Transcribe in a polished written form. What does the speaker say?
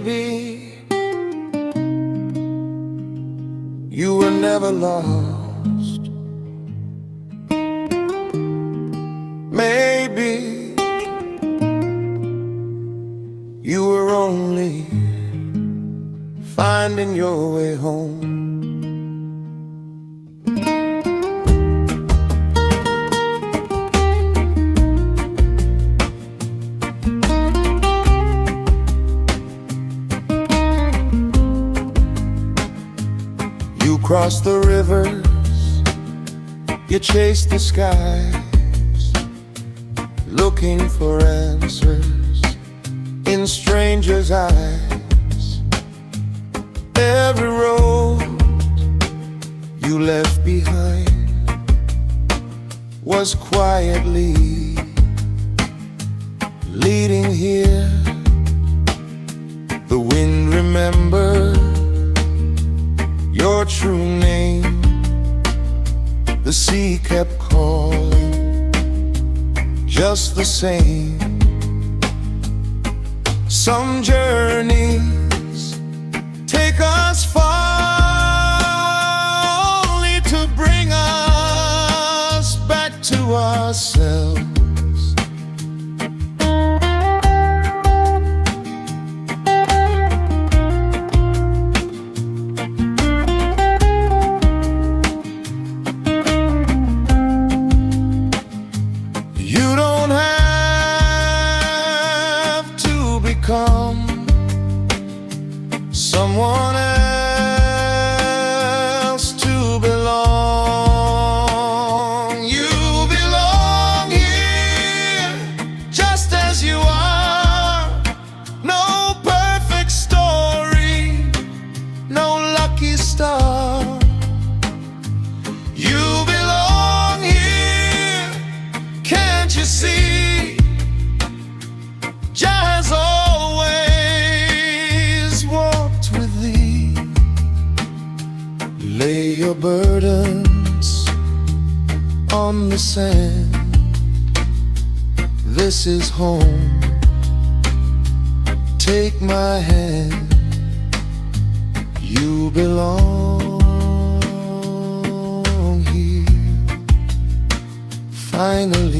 maybe you were never lost. Maybe you were only finding your way home. You crossed the rivers, you chased the skies, looking for answers in strangers' eyes. Every road you left behind was quietly leading here. The wind remembered your true name. The sea kept calling just the same. Some journeys take us far, only to bring us back to ourselves. You don't have to become someone else to belong. You belong here just as you are. No perfect story, no lucky star. You belong here, can't you see? Jah has always walked with thee. Lay your burdens on the sand. This is home. Take my hand. You belong here. Finally